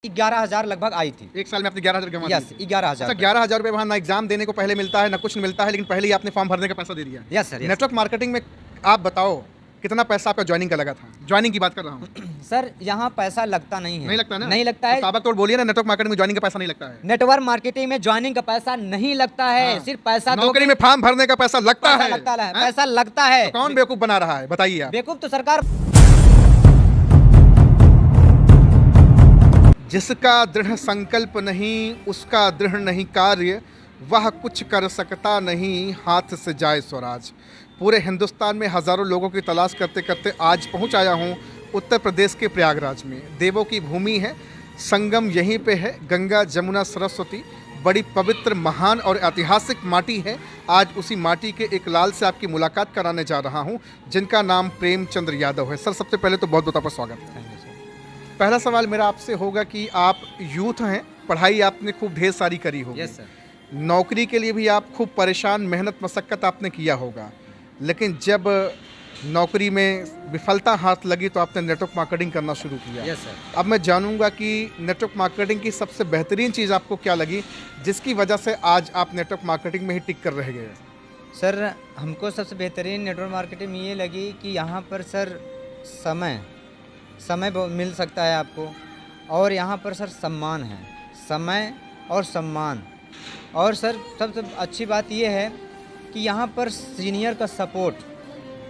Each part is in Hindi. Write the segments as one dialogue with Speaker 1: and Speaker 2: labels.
Speaker 1: 11,000 लगभग आई थी।
Speaker 2: एक साल में आपने 11,000 कमा
Speaker 1: यस, 11,000।
Speaker 2: अच्छा, 11,000 रुपये वहाँ ना एग्जाम देने को पहले मिलता है ना कुछ मिलता है, लेकिन पहले ही आपने फॉर्म भरने का पैसा दे दिया।
Speaker 1: Yes sir, yes.
Speaker 2: Network marketing में आप बताओ कितना पैसा आपका ज्वाइनिंग का लगा था? ज्वाइनिंग की बात कर रहा हूँ।
Speaker 1: सर यहाँ पैसा लगता नहीं है।
Speaker 2: नहीं लगता ना?
Speaker 1: नहीं लगता है।
Speaker 2: ताबक तोड़ बोलिए ना, नेटवर्क मार्केटिंग में ज्वाइनिंग का पैसा नहीं लगता है।
Speaker 1: नेटवर्क मार्केटिंग में ज्वाइनिंग का पैसा नहीं लगता है।
Speaker 2: हाँ।
Speaker 1: सिर्फ पैसा
Speaker 2: नौकरी में फॉर्म भरने का पैसा लगता है।
Speaker 1: पैसा लगता है।
Speaker 2: तो कौन बेवकूफ बना रहा है बताइए आप?
Speaker 1: बेवकूफ तो सरकार।
Speaker 2: जिसका दृढ़ संकल्प नहीं उसका दृढ़ नहीं कार्य, वह कुछ कर सकता नहीं हाथ से जाए स्वराज। पूरे हिंदुस्तान में हज़ारों लोगों की तलाश करते करते आज पहुंच आया हूं उत्तर प्रदेश के प्रयागराज में। देवों की भूमि है, संगम यहीं पे है, गंगा जमुना सरस्वती, बड़ी पवित्र महान और ऐतिहासिक माटी है। आज उसी माटी के एक लाल से आपकी मुलाकात कराने जा रहा हूं, जिनका नाम प्रेमचंद्र यादव है। सर, सबसे पहले तो बहुत बहुत आपका स्वागत है। पहला सवाल मेरा आपसे होगा कि आप यूथ हैं, पढ़ाई आपने खूब ढेर सारी करी होगी।
Speaker 1: Yes sir.
Speaker 2: नौकरी के लिए भी आप खूब परेशान, मेहनत मशक्क़त आपने किया होगा, लेकिन जब नौकरी में विफलता हाथ लगी तो आपने नेटवर्क मार्केटिंग करना शुरू किया।
Speaker 1: Yes sir.
Speaker 2: अब मैं जानूंगा कि नेटवर्क मार्केटिंग की सबसे बेहतरीन चीज़ आपको क्या लगी, जिसकी वजह से आज आप नेटवर्क मार्केटिंग में ही टिक कर रह गए?
Speaker 1: सर, हमको सबसे बेहतरीन नेटवर्क मार्केटिंग में ये लगी कि यहाँ पर सर समय मिल सकता है आपको, और यहाँ पर सर सम्मान है, समय और सम्मान। और सर सबसे अच्छी बात ये है कि यहाँ पर सीनियर का सपोर्ट,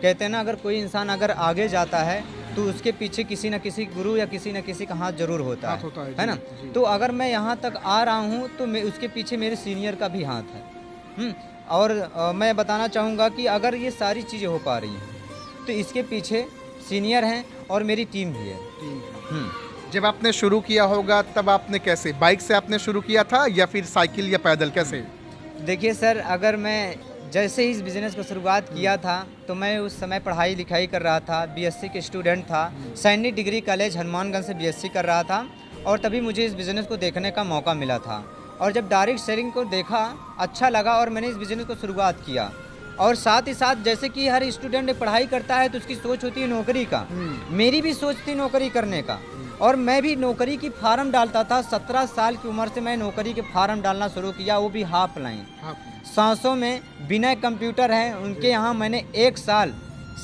Speaker 1: कहते हैं ना, अगर कोई इंसान अगर आगे जाता है तो उसके पीछे किसी न किसी गुरु या किसी न किसी का हाथ जरूर होता है ना। तो अगर मैं यहाँ तक आ रहा हूँ तो मैं उसके पीछे मेरे सीनियर का भी हाथ है। और मैं बताना चाहूँगा कि अगर ये सारी चीज़ें हो पा रही हैं तो इसके पीछे सीनियर हैं और मेरी टीम भी है।
Speaker 2: जब आपने शुरू किया होगा तब आपने कैसे, बाइक से आपने शुरू किया था या फिर साइकिल या पैदल, कैसे?
Speaker 1: देखिए सर, अगर मैं जैसे ही इस बिज़नेस को शुरुआत किया था तो मैं उस समय पढ़ाई लिखाई कर रहा था, बीएससी के स्टूडेंट था, सैनिक डिग्री कॉलेज हनुमानगंज से बीएससी कर रहा था। और तभी मुझे इस बिज़नेस को देखने का मौका मिला था, और जब डायरेक्ट सेलिंग को देखा अच्छा लगा और मैंने इस बिज़नेस को शुरुआत किया। और साथ ही साथ जैसे कि हर स्टूडेंट पढ़ाई करता है तो उसकी सोच होती है नौकरी का, मेरी भी सोच थी नौकरी करने का, और मैं भी नौकरी की फार्म डालता था। 17 साल की उम्र से मैं नौकरी के फार्म डालना शुरू किया, वो भी हाफ लाइन। सांसों में बिना कंप्यूटर है उनके यहाँ मैंने 1 साल,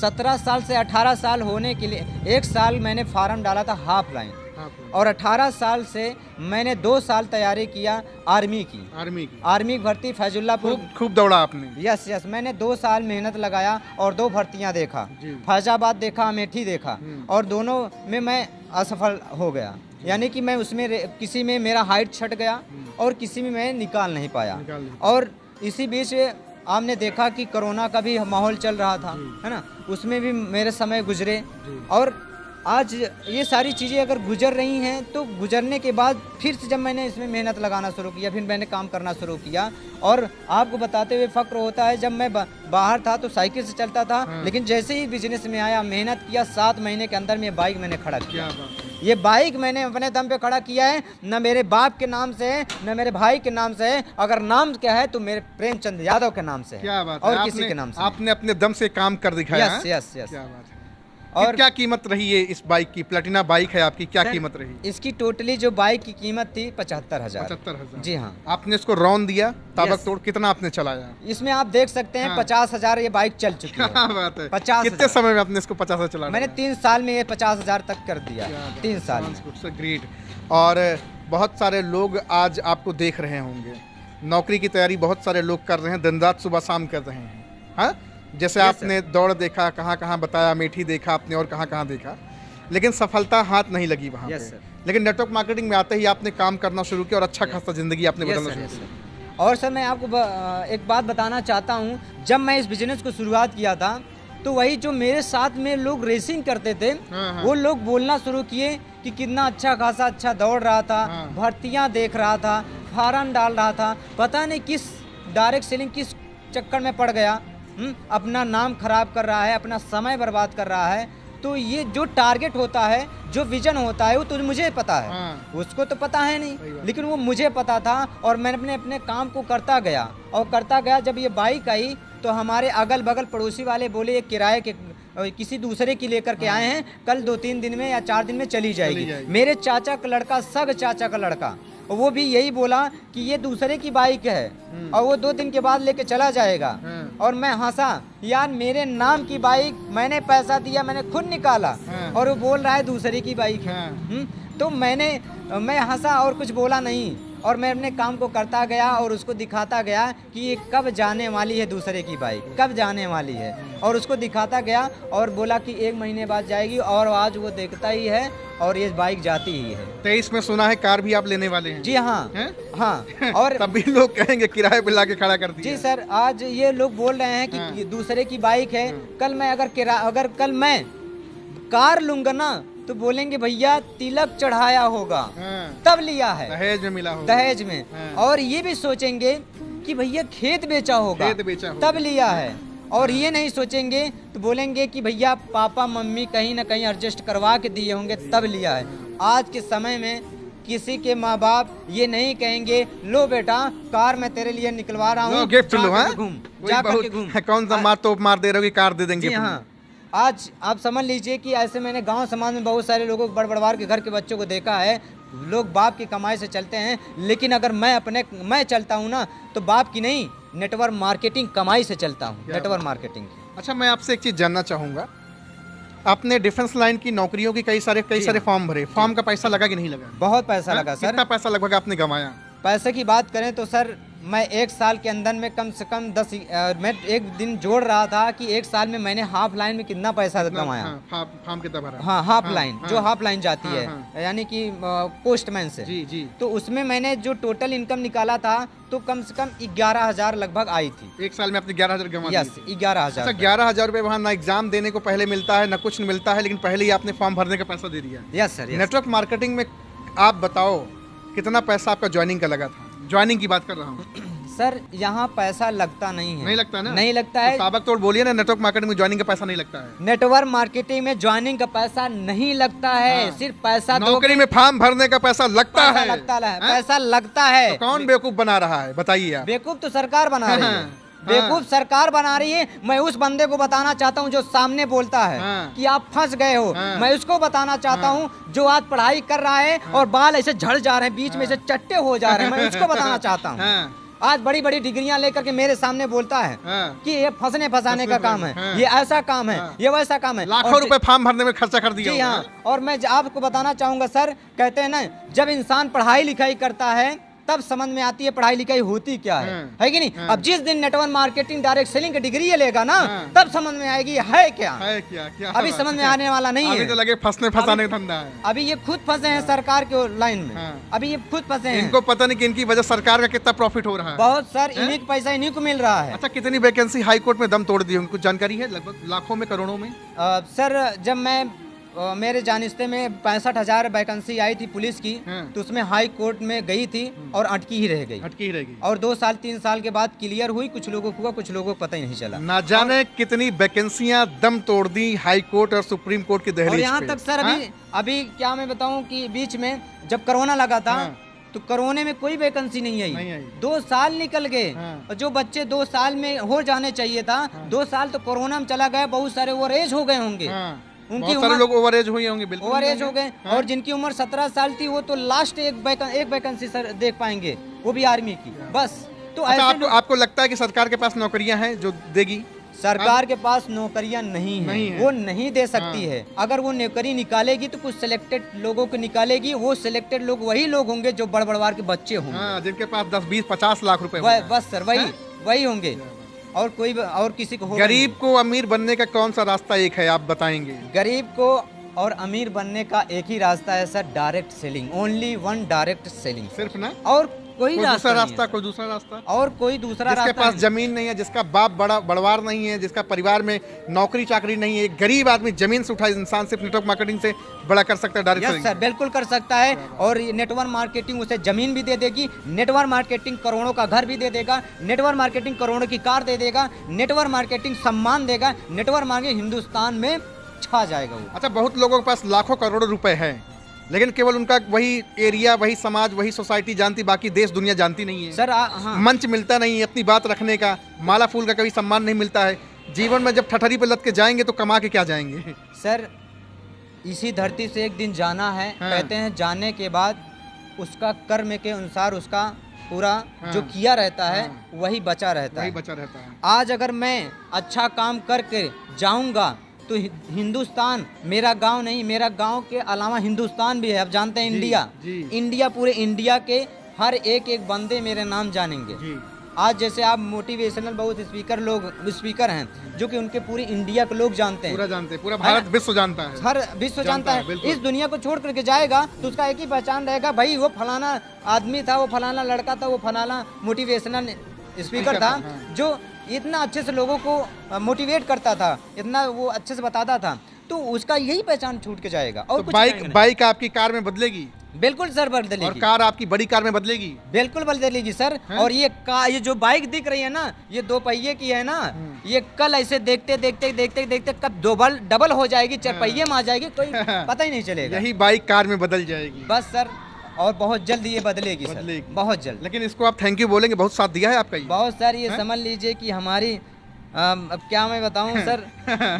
Speaker 1: 17 साल से 18 साल होने के लिए 1 साल मैंने फार्म डाला था हाफ लाइन। और 18 साल से मैंने 2 साल तैयारी किया आर्मी की भर्ती फैजुल्लापुर।
Speaker 2: खूब दौड़ा आपने?
Speaker 1: यस, मैंने 2 साल मेहनत लगाया और 2 भर्तियां देखा, फैजाबाद देखा, अमेठी देखा, और दोनों में मैं असफल हो गया। यानी कि मैं उसमें किसी में मेरा हाइट छट गया और किसी में मैं निकाल नहीं पाया। और इसी बीच आपने देखा कि कोरोना का भी माहौल चल रहा था, है ना, उसमें भी मेरे समय गुजरे। और आज ये सारी चीज़ें अगर गुजर रही हैं तो गुजरने के बाद फिर से जब मैंने इसमें मेहनत लगाना शुरू किया, फिर मैंने काम करना शुरू किया। और आपको बताते हुए फ़ख्र होता है, जब मैं बाहर था तो साइकिल से चलता था, लेकिन जैसे ही बिजनेस में आया, मेहनत किया, 7 महीने के अंदर में बाइक मैंने खड़ा किया। ये बाइक मैंने अपने दम पे खड़ा किया है, न मेरे बाप के नाम से है न मेरे भाई के नाम से है। अगर नाम क्या है तो मेरे प्रेमचंद यादव के नाम से है।
Speaker 2: क्या बात
Speaker 1: और
Speaker 2: है,
Speaker 1: किसी के नाम से
Speaker 2: आपने अपने दम से काम कर दिखाया।
Speaker 1: यस।
Speaker 2: क्या बात है।
Speaker 1: और
Speaker 2: क्या कीमत रही है इस बाइक की? प्लेटिना बाइक है आपकी, क्या कीमत रही?
Speaker 1: इसकी टोटली जो बाइक की कीमत थी 75,000।
Speaker 2: 75,000?
Speaker 1: जी हाँ।
Speaker 2: आपने इसको रौंद दिया ताबक तोड़, कितना आपने चलाया?
Speaker 1: इसमें आप देख सकते हैं 50,000 ये बाइक चल चुकी है।
Speaker 2: क्या बात है।
Speaker 1: 50
Speaker 2: कितने समय में आपने इसको 50,000 चलाया?
Speaker 1: मैंने 3 साल में ये 50,000 तक कर दिया। 3 साल में।
Speaker 2: ग्रेट। और बहुत सारे लोग आज आपको देख रहे होंगे, नौकरी की तैयारी बहुत सारे लोग कर रहे हैं, दिन रात सुबह शाम कर रहे हैं। हाँ, जैसे आपने दौड़ देखा, कहाँ कहाँ बताया, अमेठी देखा आपने और कहाँ कहाँ देखा, लेकिन सफलता हाथ नहीं लगी वहाँ पे। लेकिन नेटवर्क मार्केटिंग में आते ही आपने काम करना शुरू किया और अच्छा खासा जिंदगी आपने बदलना शुरू किया।
Speaker 1: और सर, मैं आपको एक बात बताना चाहता हूँ, जब मैं इस बिजनेस को शुरुआत किया था तो वही जो मेरे साथ में लोग रेसिंग करते थे, वो लोग बोलना शुरू किए कि कितना अच्छा खासा अच्छा दौड़ रहा था, भर्तियाँ देख रहा था, फार्म डाल रहा था, पता नहीं किस डायरेक्ट सेलिंग किस चक्कर में पड़ गया, अपना नाम खराब कर रहा है, अपना समय बर्बाद कर रहा है। तो ये जो टारगेट होता है, जो विजन होता है, वो तो मुझे पता है, उसको तो पता है नहीं, लेकिन वो मुझे पता था। और मैंने अपने काम को करता गया और करता गया। जब ये बाइक आई तो हमारे अगल बगल पड़ोसी वाले बोले ये किराए के किसी दूसरे की लेकर के आए हैं, कल 2-3 दिन में या 4 दिन में चली जाएगी। मेरे चाचा का लड़का, सग चाचा का लड़का, वो भी यही बोला कि ये दूसरे की बाइक है और वो 2 दिन के बाद लेके चला जाएगा। और मैं हंसा, यार मेरे नाम की बाइक, मैंने पैसा दिया, मैंने खुद निकाला और वो बोल रहा है दूसरे की बाइक है। तो मैं हंसा और कुछ बोला नहीं, और मैं अपने काम को करता गया और उसको दिखाता गया कि ये कब जाने वाली है दूसरे की बाइक, कब जाने वाली है, और उसको दिखाता गया और बोला कि 1 महीने बाद जाएगी, और आज वो देखता ही है और ये बाइक जाती ही है।
Speaker 2: 23 में सुना है कार भी आप लेने वाले हैं?
Speaker 1: जी हाँ, हाँ। और
Speaker 2: तभी लोग कहेंगे किराए पे लाके खड़ा कर दिया।
Speaker 1: जी सर, आज ये लोग बोल रहे हैं कि दूसरे की बाइक है, कल मैं अगर कल मैं कार लूंगा ना तो बोलेंगे भैया तिलक चढ़ाया होगा तब लिया है,
Speaker 2: दहेज में मिला होगा,
Speaker 1: दहेज में। और ये भी सोचेंगे कि भैया खेत बेचा होगा तब लिया है, और ये नहीं सोचेंगे तो बोलेंगे कि भैया पापा मम्मी कहीं ना कहीं एडजस्ट करवा के दिए होंगे तब लिया है। आज के समय में किसी के माँ बाप ये नहीं कहेंगे लो बेटा कार मैं तेरे लिए निकलवा रहा हूँ,
Speaker 2: गिफ्ट लो,
Speaker 1: जाकर घूम,
Speaker 2: कौन सा मार तोप मार दे रहे हो कि कार दे देंगे।
Speaker 1: हाँ, आज आप समझ लीजिए कि ऐसे मैंने गांव समाज में बहुत सारे लोगों को, बड़बड़वार के घर के बच्चों को देखा है, लोग बाप की कमाई से चलते हैं, लेकिन अगर मैं चलता हूं ना तो बाप की नहीं, नेटवर्क मार्केटिंग कमाई से चलता हूं, नेटवर्क मार्केटिंग की।
Speaker 2: अच्छा, मैं आपसे एक चीज़ जानना चाहूँगा, आपने डिफेंस लाइन की नौकरियों की कई सारे फॉर्म भरे, फॉर्म का पैसा लगा कि नहीं लगा?
Speaker 1: बहुत पैसा लगा सर।
Speaker 2: कितना पैसा लगभग आपने गंवाया?
Speaker 1: पैसे की बात करें तो सर मैं 1 साल के अंदर में कम से कम मैं एक दिन जोड़ रहा था कि 1 साल में मैंने हाफ लाइन में कितना पैसा कमाया।
Speaker 2: फॉर्म कितना भरा?
Speaker 1: हाँ, हाफ लाइन, जो हाफ लाइन जाती है, यानी कि पोस्टमैन से।
Speaker 2: जी।
Speaker 1: तो उसमें मैंने जो टोटल इनकम निकाला था तो कम से कम 11,000 लगभग आई थी।
Speaker 2: 1 साल में आपने 11,000 गंवा दिए?
Speaker 1: यस, 11,000।
Speaker 2: अच्छा, 11,000 रुपये वहाँ ना एग्जाम देने को पहले मिलता है ना कुछ मिलता है, लेकिन पहले ही आपने फॉर्म भरने का पैसा दे दिया।
Speaker 1: Yes sir.
Speaker 2: नेटवर्क मार्केटिंग में आप बताओ कितना पैसा आपका ज्वाइनिंग का लगा था? ज्वाइनिंग की बात कर रहा हूँ
Speaker 1: सर। यहाँ पैसा लगता नहीं है।
Speaker 2: नहीं लगता ना?
Speaker 1: नहीं लगता है।
Speaker 2: साबक तोड़ बोलिए ना, नेटवर्क मार्केटिंग में ज्वाइनिंग का पैसा नहीं लगता है।
Speaker 1: नेटवर्क मार्केटिंग में ज्वाइनिंग का पैसा नहीं लगता है, सिर्फ पैसा
Speaker 2: नौकरी में फॉर्म भरने का पैसा लगता है।
Speaker 1: पैसा लगता है।
Speaker 2: तो कौन बेवकूफ बना रहा है बताइए आप?
Speaker 1: बेवकूफ तो सरकार बना रही है, बेवकूफ सरकार बना रही है। मैं उस बंदे को बताना चाहता हूँ जो सामने बोलता है कि आप फंस गए हो, मैं उसको बताना चाहता हूँ जो आज पढ़ाई कर रहा है और बाल ऐसे झड़ जा रहे हैं, बीच में से चट्टे हो जा रहे हैं, मैं उसको बताना चाहता हूँ। आज बड़ी बड़ी डिग्रियां लेकर के मेरे सामने बोलता है कि ये फंसने फंसाने का काम है, ये ऐसा काम है, ये वैसा काम है।
Speaker 2: लाखों रुपए फॉर्म भरने में खर्चा कर दिया।
Speaker 1: जी हाँ, और मैं आपको बताना चाहूंगा सर, कहते हैं ना, जब इंसान पढ़ाई लिखाई करता है तब समझ में आती है पढ़ाई लिखाई होती क्या है कि नहीं? अब जिस दिन नेटवर्क मार्केटिंग डायरेक्ट सेलिंग की डिग्री ये लेगा ना, तब समझ में आएगी है क्या। अभी समझ में आने वाला नहीं है।
Speaker 2: अभी तो लगे फंसने फंसाने का धंधा है।
Speaker 1: अभी ये खुद फंसे हैं सरकार के लाइन में, अभी ये खुद फंसे हैं।
Speaker 2: इनको पता नहीं कि इनकी वजह सरकार का कितना प्रॉफिट हो रहा है।
Speaker 1: बहुत सर, इन्हीं का पैसा इन्हीं को मिल रहा है।
Speaker 2: अच्छा, कितनी वैकेंसी हाई कोर्ट में दम तोड़ दी होंगी, कुछ जानकारी है? लगभग लाखों में, करोड़ों में?
Speaker 1: सर जब मैं मेरे जानिस्ते में 65,000 वैकेंसी आई थी पुलिस की, तो उसमें हाई कोर्ट में गई थी और अटकी ही रह गई। और 2 साल 3 साल के बाद क्लियर हुई, कुछ लोगों को हुआ, कुछ लोगों को पता ही नहीं चला।
Speaker 2: ना जाने कितनी वैकेंसियां दम तोड़ दी हाई कोर्ट और सुप्रीम कोर्ट की दहलीज पे।
Speaker 1: और यहाँ तक सर अभी क्या मैं बताऊँ कि बीच में जब कोरोना लगा था तो कोरोना में कोई वैकेंसी नहीं आई। 2 साल निकल गए, और जो बच्चे 2 साल में हो जाने चाहिए था, 2 साल तो कोरोना में चला गया। बहुत सारे ओवर एज हो गए होंगे, उनकी
Speaker 2: सारे लोग ओवर एज हुए होंगे, बिल्कुल
Speaker 1: ओवर एज हो गए। और जिनकी उम्र 17 साल थी वो तो लास्ट एक वैकेंसी सर देख पाएंगे, वो भी आर्मी की, बस। तो
Speaker 2: अच्छा, आपको लगता है कि सरकार के पास नौकरियां हैं जो देगी?
Speaker 1: सरकार के पास नौकरियां नहीं है, वो नहीं दे सकती है। अगर वो नौकरी निकालेगी तो कुछ सिलेक्टेड लोगों को निकालेगी। वो सिलेक्टेड लोग वही लोग होंगे जो बड़बड़वार के बच्चे होंगे,
Speaker 2: जिनके पास 10, 20, 50 लाख रुपए,
Speaker 1: बस सर वही होंगे। और किसी को
Speaker 2: गरीब को अमीर बनने का कौन सा रास्ता एक है, आप बताएंगे?
Speaker 1: गरीब को और अमीर बनने का एक ही रास्ता है sir, direct selling. Only one direct selling,
Speaker 2: सिर्फ ना,
Speaker 1: और कोई दूसरा रास्ता और कोई दूसरा रास्ता।
Speaker 2: जिसके पास जमीन नहीं है, जिसका बाप बड़वार नहीं है, जिसका परिवार में नौकरी चाकरी नहीं है, एक गरीब आदमी जमीन से उठा इंसान सिर्फ नेटवर्क मार्केटिंग से बड़ा कर सकता है, डायरेक्ट।
Speaker 1: यस सर, बिल्कुल कर सकता है। और नेटवर्क मार्केटिंग उसे जमीन भी दे देगी, नेटवर्क मार्केटिंग करोड़ों का घर भी दे देगा, नेटवर्क मार्केटिंग करोड़ों की कार दे देगा, नेटवर्क मार्केटिंग सम्मान देगा, नेटवर्क मार्केटिंग हिंदुस्तान में छा जाएगा वो।
Speaker 2: अच्छा, बहुत लोगों के पास लाखों करोड़ों रुपए है, लेकिन केवल उनका वही एरिया, वही समाज, वही सोसाइटी जानती, बाकी देश दुनिया जानती नहीं है।
Speaker 1: सर हाँ।
Speaker 2: मंच मिलता नहीं है अपनी बात रखने का, माला फूल का कभी सम्मान नहीं मिलता है। जीवन में जब ठठरी पे लद के जाएंगे तो कमा के क्या जाएंगे?
Speaker 1: सर इसी धरती से एक दिन जाना है।
Speaker 2: हाँ।
Speaker 1: कहते हैं जाने के बाद उसका कर्म के अनुसार उसका पूरा
Speaker 2: हाँ।
Speaker 1: जो किया रहता है
Speaker 2: हाँ।
Speaker 1: वही बचा रहता
Speaker 2: वही
Speaker 1: है।
Speaker 2: बचा रहता है।
Speaker 1: आज अगर मैं अच्छा काम करके जाऊंगा तो हिंदुस्तान मेरा गांव नहीं, मेरा गांव के अलावा हिंदुस्तान भी है। आप जानते हैं
Speaker 2: जी,
Speaker 1: इंडिया,
Speaker 2: जी।
Speaker 1: इंडिया पूरे इंडिया के हर एक एक बंदे मेरे नाम जानेंगे।
Speaker 2: जी।
Speaker 1: आज जैसे आप मोटिवेशनल बहुत स्पीकर हैं जो कि उनके पूरी इंडिया के लोग जानते हैं,
Speaker 2: पूरा जानते हैं, पूरा भारत विश्व जानता है।
Speaker 1: हर विश्व जानता है।
Speaker 2: बिल्कुल।
Speaker 1: इस दुनिया को छोड़ करके जाएगा तो उसका एक ही पहचान रहेगा, भाई वो फलाना आदमी था, वो फलाना लड़का था, वो फलाना मोटिवेशनल स्पीकर था
Speaker 2: हाँ।
Speaker 1: जो इतना अच्छे से लोगों को मोटिवेट करता था, इतना वो अच्छे से बताता था, तो उसका यही पहचान छूट के जाएगा। और
Speaker 2: तो
Speaker 1: कुछ
Speaker 2: बाइक
Speaker 1: कहेंगे नहीं।
Speaker 2: बाइक आपकी कार में बदलेगी
Speaker 1: बिल्कुल सर
Speaker 2: और
Speaker 1: बदलेगी,
Speaker 2: कार आपकी बड़ी कार में बदलेगी।
Speaker 1: बिल्कुल बदलेगी सर।
Speaker 2: हैं?
Speaker 1: और ये जो बाइक दिख रही है ना, ये 2 पहिए की है ना, ये कल ऐसे देखते देखते देखते देखते कब डबल हो जाएगी, 4 पहिए में आ जाएगी, कोई पता ही नहीं चलेगा।
Speaker 2: यही बाइक कार में बदल जाएगी।
Speaker 1: बस सर, और बहुत जल्द ये बदलेगी सर,
Speaker 2: बदलेगी।
Speaker 1: बहुत जल्द।
Speaker 2: लेकिन इसको आप थैंक यू बोलेंगे, बहुत साथ दिया है आपका ये।
Speaker 1: बहुत सर ये
Speaker 2: हैं?
Speaker 1: समझ लीजिए कि हमारी अब क्या मैं बताऊं सर,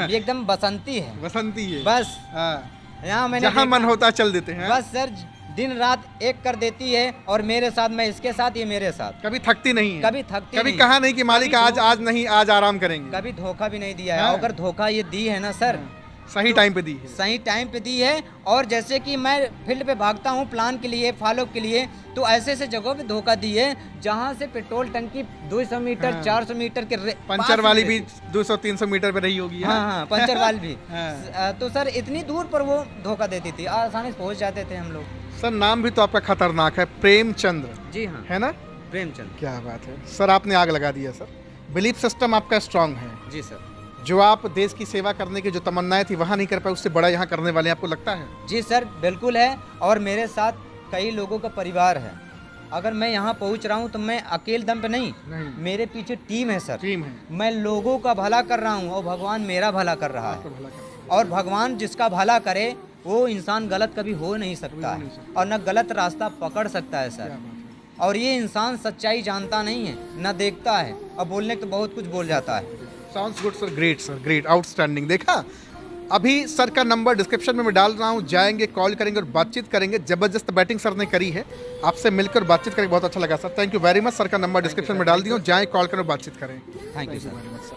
Speaker 1: ये एकदम बसंती है।
Speaker 2: बसंती है।
Speaker 1: बस
Speaker 2: हाँ।
Speaker 1: यहाँ मैंने
Speaker 2: जहाँ मन
Speaker 1: देखा-
Speaker 2: होता चल देते हैं।
Speaker 1: बस सर दिन रात एक कर देती है, और मेरे साथ, मैं इसके साथ, ये मेरे साथ,
Speaker 2: कभी थकती नहीं है।
Speaker 1: कभी थकती
Speaker 2: कभी
Speaker 1: नहीं।
Speaker 2: कहा नहीं कि मालिक
Speaker 1: कभी
Speaker 2: आज नहीं, आज आराम करेंगे।
Speaker 1: कभी धोखा भी नहीं दिया है।
Speaker 2: हाँ।
Speaker 1: अगर धोखा ये दी है ना सर,
Speaker 2: सही टाइम पे दी है।
Speaker 1: सही टाइम पे दी है। और जैसे कि मैं फील्ड पे भागता हूँ प्लान के लिए, फॉलो के लिए, तो ऐसे ऐसे जगहों पे धोखा दी है जहाँ से पेट्रोल टंकी 200 मीटर
Speaker 2: हाँ।
Speaker 1: 400 मीटर के
Speaker 2: पंचर वाली भी 200-300 मीटर पे रही होगी।
Speaker 1: हाँ हाँ पंचर वाली भी
Speaker 2: हाँ।
Speaker 1: तो सर इतनी दूर पर वो धोखा देती थी, आसानी से पहुँच जाते थे हम लोग।
Speaker 2: सर नाम भी तो आपका खतरनाक है, प्रेमचंद्र,
Speaker 1: जी हाँ,
Speaker 2: है ना?
Speaker 1: प्रेमचंद।
Speaker 2: क्या बात है सर, आपने आग लगा दिया सर। बिलीफ सिस्टम आपका स्ट्रांग है।
Speaker 1: जी सर।
Speaker 2: जो आप देश की सेवा करने की जो तमन्नाएं थी वहाँ नहीं कर पाए, उससे बड़ा यहाँ करने वाले हैं, आपको लगता है?
Speaker 1: जी सर बिल्कुल है। और मेरे साथ कई लोगों का परिवार है। अगर मैं यहाँ पहुँच रहा हूँ तो मैं अकेले दम पे नहीं, मेरे पीछे टीम है सर।
Speaker 2: टीम है।
Speaker 1: मैं लोगों का भला कर रहा हूँ और भगवान मेरा भला कर रहा
Speaker 2: आपका
Speaker 1: है।
Speaker 2: भला कर।
Speaker 1: और भगवान जिसका भला करे वो इंसान गलत कभी हो नहीं सकता
Speaker 2: हो नहीं
Speaker 1: है,
Speaker 2: सकता।
Speaker 1: और न गलत रास्ता पकड़ सकता है
Speaker 2: क्या
Speaker 1: सर।
Speaker 2: बात है।
Speaker 1: और ये इंसान सच्चाई जानता नहीं है, न देखता है, और बोलने तो बहुत कुछ बोल जाता है।
Speaker 2: Sounds good sir, great sir, great, outstanding. देखा, अभी सर का नंबर डिस्क्रिप्शन में मैं डाल रहा हूँ, जाएंगे, कॉल करेंगे और बातचीत करेंगे। जबरदस्त बैटिंग सर ने करी है, आपसे मिलकर बातचीत करके बहुत अच्छा लगा sir. Thank you very much. Sir का नंबर डिस्क्रिप्शन में डाल दिया, जाएं, कॉल करें, बातचीत करें।
Speaker 1: Thank you sir.